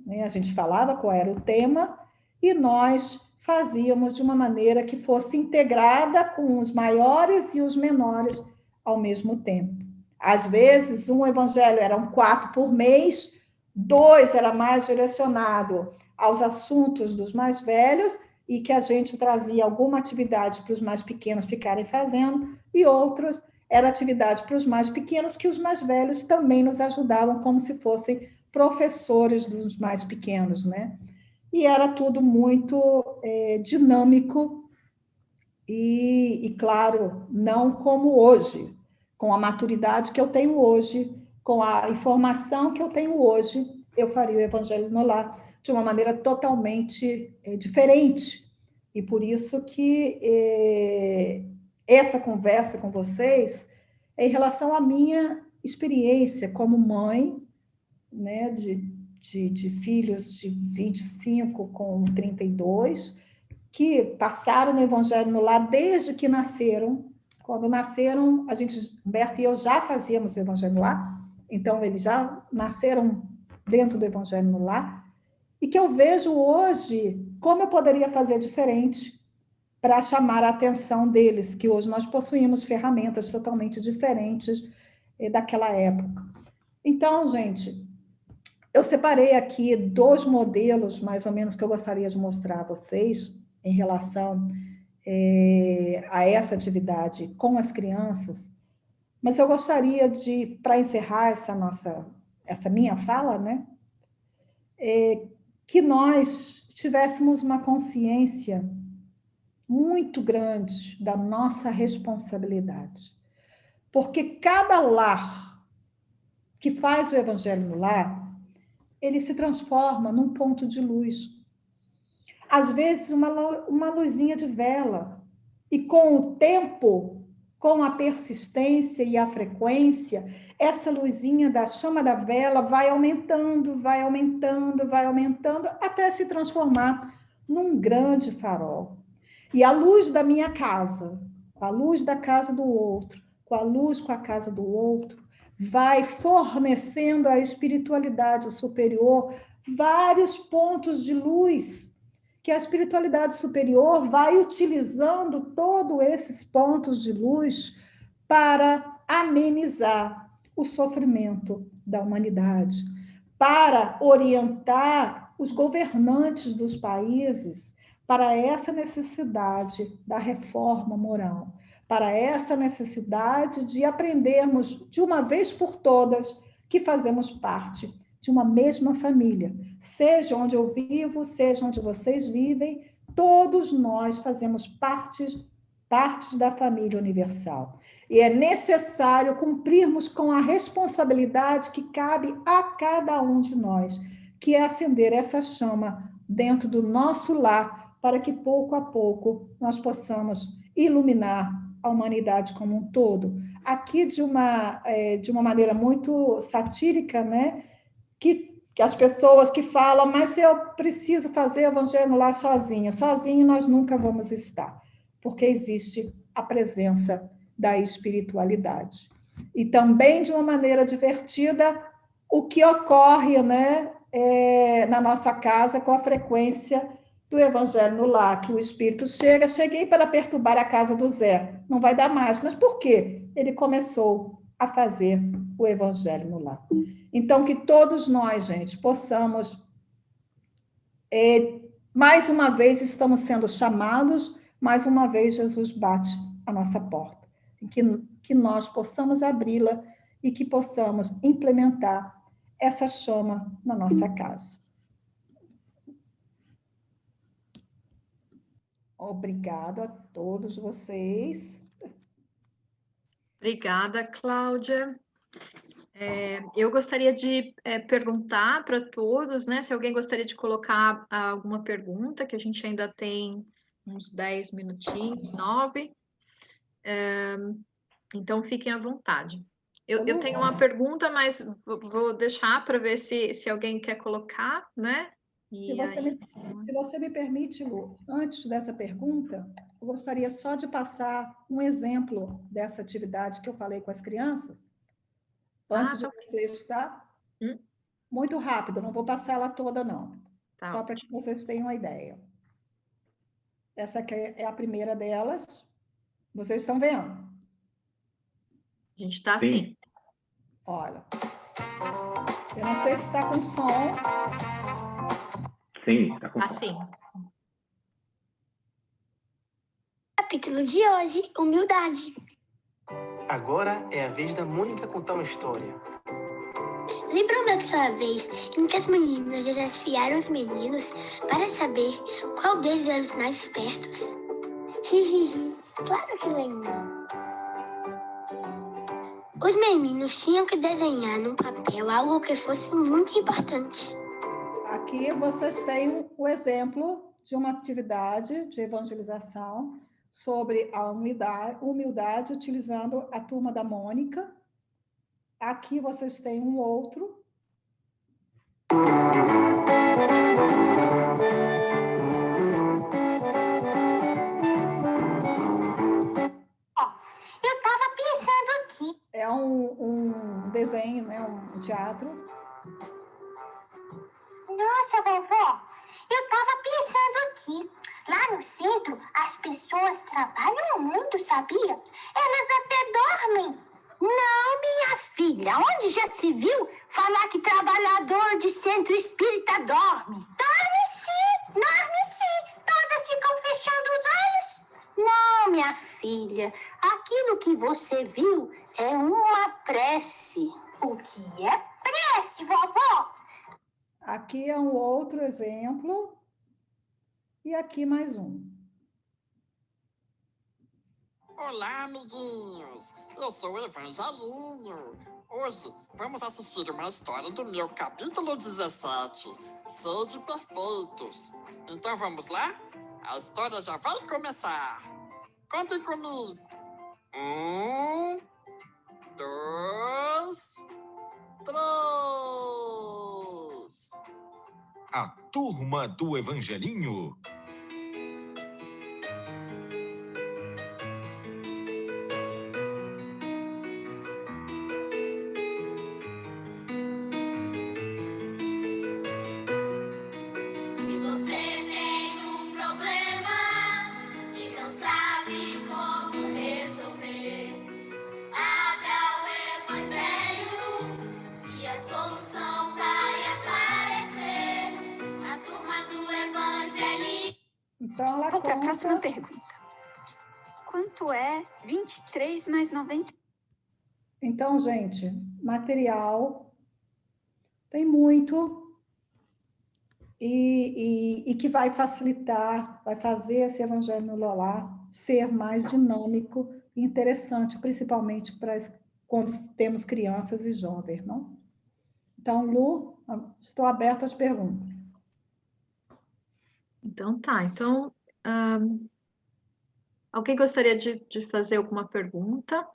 Speaker 2: né, a gente falava qual era o tema e nós fazíamos de uma maneira que fosse integrada com os maiores e os menores ao mesmo tempo. Às vezes, um evangelho eram 4 por mês, 2 era mais direcionado aos assuntos dos mais velhos e que a gente trazia alguma atividade para os mais pequenos ficarem fazendo, e outros era atividade para os mais pequenos, que os mais velhos também nos ajudavam, como se fossem professores dos mais pequenos, né? E era tudo muito dinâmico e, claro, não como hoje, com a maturidade que eu tenho hoje, com a informação que eu tenho hoje, eu faria o Evangelho no Lar de uma maneira totalmente diferente. E por isso que essa conversa com vocês é em relação à minha experiência como mãe, né, de filhos de 25 com 32, que passaram no Evangelho no Lar desde que nasceram. Quando nasceram, Humberto e eu já fazíamos o Evangelho no Lar, então eles já nasceram dentro do Evangelho no Lar, e que eu vejo hoje como eu poderia fazer diferente para chamar a atenção deles, que hoje nós possuímos ferramentas totalmente diferentes daquela época. Então, gente, eu separei aqui 2 modelos, mais ou menos, que eu gostaria de mostrar a vocês em relação a essa atividade com as crianças, mas eu gostaria de, para encerrar essa minha fala, né, que nós tivéssemos uma consciência muito grande da nossa responsabilidade, porque cada lar que faz o Evangelho no Lar, ele se transforma num ponto de luz. Às vezes, uma luzinha de vela. E com o tempo, com a persistência e a frequência, essa luzinha da chama da vela vai aumentando, vai aumentando, vai aumentando, até se transformar num grande farol. E a luz da minha casa, a luz da casa do outro, com a luz com a casa do outro, vai fornecendo à espiritualidade superior vários pontos de luz que a espiritualidade superior vai utilizando todos esses pontos de luz para amenizar o sofrimento da humanidade, para orientar os governantes dos países para essa necessidade da reforma moral, para essa necessidade de aprendermos de uma vez por todas que fazemos parte de uma mesma família. Seja onde eu vivo, seja onde vocês vivem, todos nós fazemos partes da família universal. E é necessário cumprirmos com a responsabilidade que cabe a cada um de nós, que é acender essa chama dentro do nosso lar, para que pouco a pouco nós possamos iluminar a humanidade como um todo. Aqui, de uma maneira muito satírica, né? Que as pessoas que falam, mas eu preciso fazer o evangelho lá sozinho. Sozinho nós nunca vamos estar, porque existe a presença da espiritualidade. E também, de uma maneira divertida, o que ocorre, né, na nossa casa com a frequência do Evangelho no Lar, que o Espírito cheguei para perturbar a casa do Zé, não vai dar mais. Mas por quê? Ele começou a fazer o Evangelho no Lar. Então, que todos nós, gente, possamos, mais uma vez, estamos sendo chamados, mais uma vez Jesus bate a nossa porta, que nós possamos abri-la e que possamos implementar essa chama na nossa casa. Obrigado a todos vocês.
Speaker 3: Obrigada, Cláudia. Eu gostaria de perguntar para todos, né, se alguém gostaria de colocar alguma pergunta, que a gente ainda tem uns 10 minutinhos, 9. Então, fiquem à vontade. Eu tenho uma pergunta, mas vou deixar para ver se alguém quer colocar, né?
Speaker 2: Se você me permite, Lu, antes dessa pergunta, eu gostaria só de passar um exemplo dessa atividade que eu falei com as crianças, antes de vocês, tá? Muito rápido, não vou passar ela toda, não. Tá, só para que vocês tenham uma ideia. Essa aqui é a primeira delas. Vocês estão vendo?
Speaker 3: A gente está assim.
Speaker 2: Olha. Eu não sei se está com som.
Speaker 1: Sim, está com som.
Speaker 3: Assim.
Speaker 4: Capítulo de hoje, humildade.
Speaker 5: Agora é a vez da Mônica contar uma história.
Speaker 4: Lembram daquela vez em que as meninas desafiaram os meninos para saber qual deles era os mais espertos? Claro que lembro. Os meninos tinham que desenhar num papel algo que fosse muito importante.
Speaker 2: Aqui vocês têm o exemplo de uma atividade de evangelização sobre a humildade utilizando a turma da Mônica. Aqui vocês têm um outro.
Speaker 4: Eu estava pensando aqui.
Speaker 2: É um desenho, né? Um teatro.
Speaker 4: Nossa, vovó, eu estava pensando aqui. Lá no centro, as pessoas trabalham muito, sabia? Elas até dormem. Não, minha filha, onde já se viu falar que trabalhador de centro espírita dorme? Dorme sim, todas ficam fechando os olhos. Não, minha filha, aquilo que você viu é uma prece. O que é prece, vovó?
Speaker 2: Aqui é um outro exemplo. E aqui mais um.
Speaker 6: Olá, amiguinhos! Eu sou o Evangelinho. Hoje vamos assistir uma história do meu capítulo 17, Sede Perfeitos. Então vamos lá? A história já vai começar. Contem comigo. 1, 2, 3.
Speaker 7: A Turma do Evangelinho.
Speaker 4: Se você tem
Speaker 2: Então, ela
Speaker 8: Vou para a
Speaker 2: conta...
Speaker 8: próxima pergunta. Quanto é 23 mais 90?
Speaker 2: Então, gente, material tem muito e que vai facilitar, vai fazer esse Evangelho no Lar ser mais dinâmico e interessante, principalmente quando temos crianças e jovens, não? Então, Lu, estou aberta às perguntas.
Speaker 3: Então, tá. Então, alguém gostaria de fazer alguma pergunta?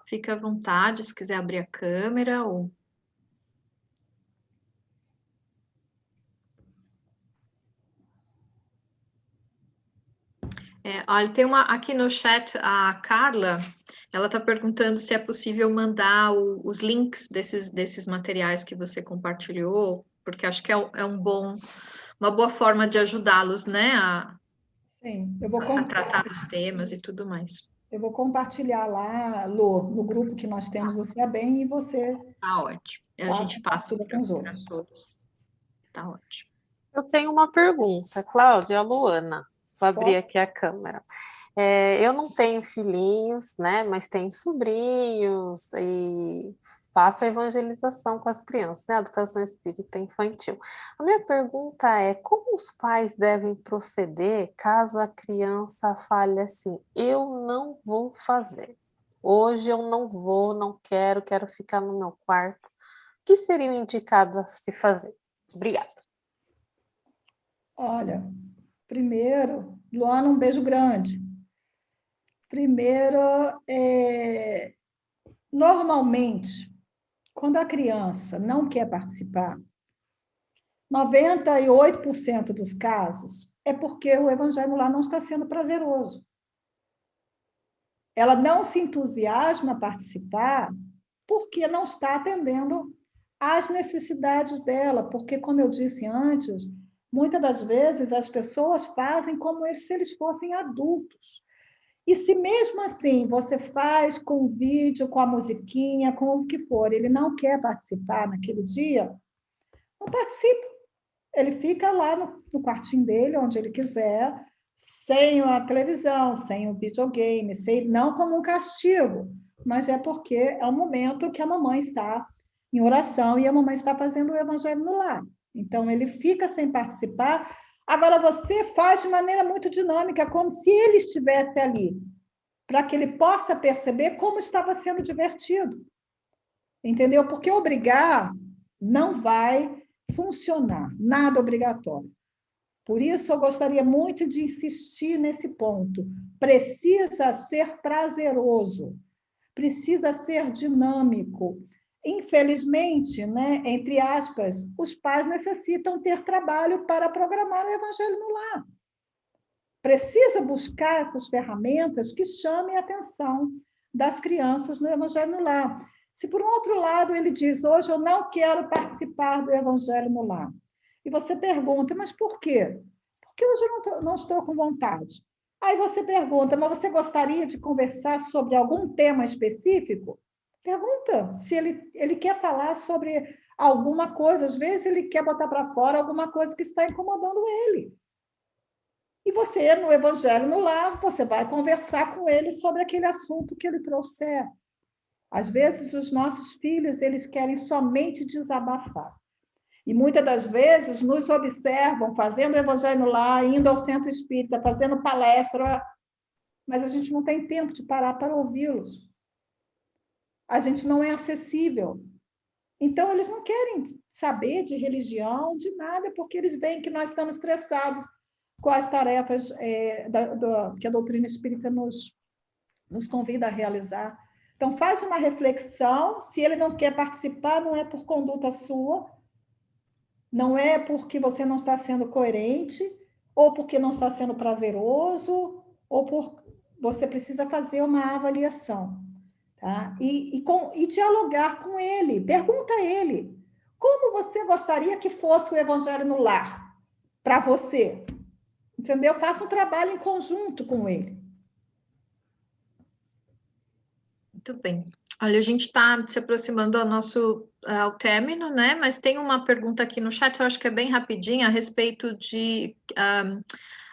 Speaker 3: Fica à vontade, se quiser abrir a câmera ou... Olha, tem uma aqui no chat, a Carla, ela está perguntando se é possível mandar os links desses materiais que você compartilhou, porque acho que é uma boa forma de ajudá-los, né,
Speaker 2: Sim, eu vou
Speaker 3: a tratar os temas e tudo mais.
Speaker 2: Eu vou compartilhar lá, Lu, no grupo que nós temos do CEABEM, e você...
Speaker 3: Tá ótimo. A gente passa
Speaker 2: com os outros.
Speaker 3: para todos. Tá ótimo.
Speaker 9: Eu tenho uma pergunta, Cláudia, Luana. Vou abrir aqui a câmera. Eu não tenho filhinhos, né? Mas tenho sobrinhos e faço a evangelização com as crianças, né? Educação espírita infantil. A minha pergunta é: como os pais devem proceder caso a criança fale assim: eu não vou fazer. Hoje eu não vou, não quero, quero ficar no meu quarto. O que seria indicado a se fazer? Obrigada.
Speaker 2: Olha, primeiro, Luana, um beijo grande. Primeiro, normalmente, quando a criança não quer participar, 98% dos casos é porque o evangelho lá não está sendo prazeroso. Ela não se entusiasma a participar porque não está atendendo às necessidades dela, porque, como eu disse antes, muitas das vezes as pessoas fazem como se eles fossem adultos. E se mesmo assim você faz com o vídeo, com a musiquinha, com o que for, ele não quer participar naquele dia, não participa. Ele fica lá no quartinho dele, onde ele quiser, sem a televisão, sem o videogame, não como um castigo, mas é porque é o momento que a mamãe está em oração e a mamãe está fazendo o evangelho no lar. Então, ele fica sem participar. Agora, você faz de maneira muito dinâmica, como se ele estivesse ali, para que ele possa perceber como estava sendo divertido. Entendeu? Porque obrigar não vai funcionar, nada obrigatório. Por isso, eu gostaria muito de insistir nesse ponto. Precisa ser prazeroso, precisa ser dinâmico. Infelizmente, né, entre aspas, os pais necessitam ter trabalho para programar o evangelho no lar. Precisa buscar essas ferramentas que chamem a atenção das crianças no evangelho no lar. Se, por um outro lado, ele diz, hoje eu não quero participar do evangelho no lar, e você pergunta, mas por quê? Porque hoje eu não estou com vontade. Aí você pergunta, mas você gostaria de conversar sobre algum tema específico? Pergunta se ele quer falar sobre alguma coisa. Às vezes ele quer botar para fora alguma coisa que está incomodando ele. E você, no Evangelho no Lar, você vai conversar com ele sobre aquele assunto que ele trouxer. Às vezes, os nossos filhos, eles querem somente desabafar. E muitas das vezes nos observam fazendo o Evangelho no Lar, indo ao centro espírita, fazendo palestra, mas a gente não tem tempo de parar para ouvi-los. A gente não é acessível. Então, eles não querem saber de religião, de nada, porque eles veem que nós estamos estressados com as tarefas que a doutrina espírita nos convida a realizar. Então, faz uma reflexão. Se ele não quer participar, não é por conduta sua, não é porque você não está sendo coerente, ou porque não está sendo prazeroso, ou por você precisa fazer uma avaliação. Tá? E dialogar com ele. Pergunta a ele, como você gostaria que fosse o evangelho no lar para você? Entendeu? Faça um trabalho em conjunto com ele.
Speaker 3: Muito bem. Olha, a gente está se aproximando ao término, né? Mas tem uma pergunta aqui no chat, eu acho que é bem rapidinha, a respeito de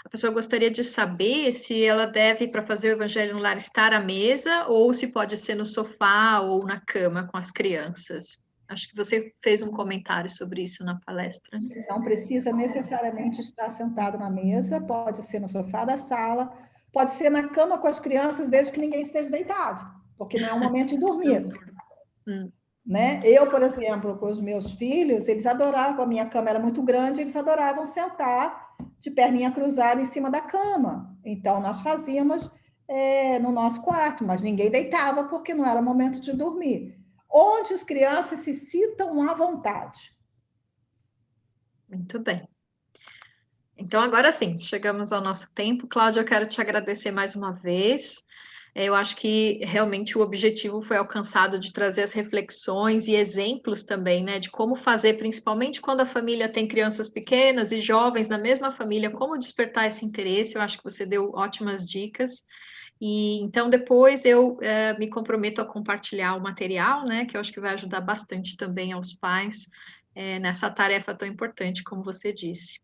Speaker 3: a pessoa gostaria de saber se ela deve, para fazer o Evangelho no Lar, estar à mesa ou se pode ser no sofá ou na cama com as crianças. Acho que você fez um comentário sobre isso na palestra.
Speaker 2: Não precisa necessariamente estar sentado na mesa, pode ser no sofá da sala, pode ser na cama com as crianças, desde que ninguém esteja deitado, porque não é o momento de dormir. Né? Eu, por exemplo, com os meus filhos, eles adoravam, a minha cama era muito grande, eles adoravam sentar de perninha cruzada em cima da cama. Então, nós fazíamos no nosso quarto, mas ninguém deitava porque não era momento de dormir. Onde as crianças se sintam à vontade.
Speaker 3: Muito bem. Então, agora sim, chegamos ao nosso tempo. Cláudia, eu quero te agradecer mais uma vez. Eu acho que realmente o objetivo foi alcançado de trazer as reflexões e exemplos também, né, de como fazer, principalmente quando a família tem crianças pequenas e jovens na mesma família, como despertar esse interesse. Eu acho que você deu ótimas dicas. E então depois eu me comprometo a compartilhar o material, né, que eu acho que vai ajudar bastante também aos pais nessa tarefa tão importante, como você disse.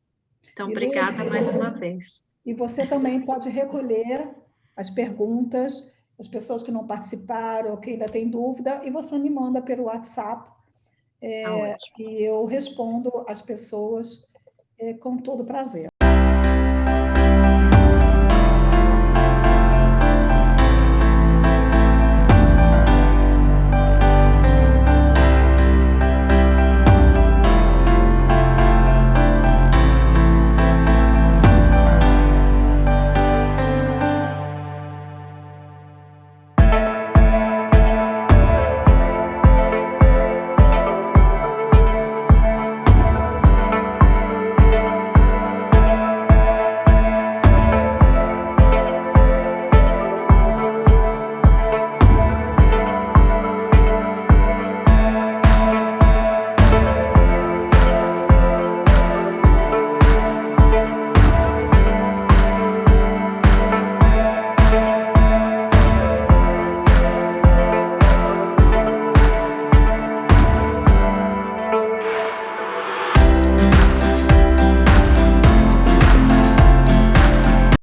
Speaker 3: Então, obrigada mais uma vez.
Speaker 2: E você também pode recolher as perguntas, as pessoas que não participaram ou que ainda têm dúvida, e você me manda pelo WhatsApp, e eu respondo às pessoas com todo prazer.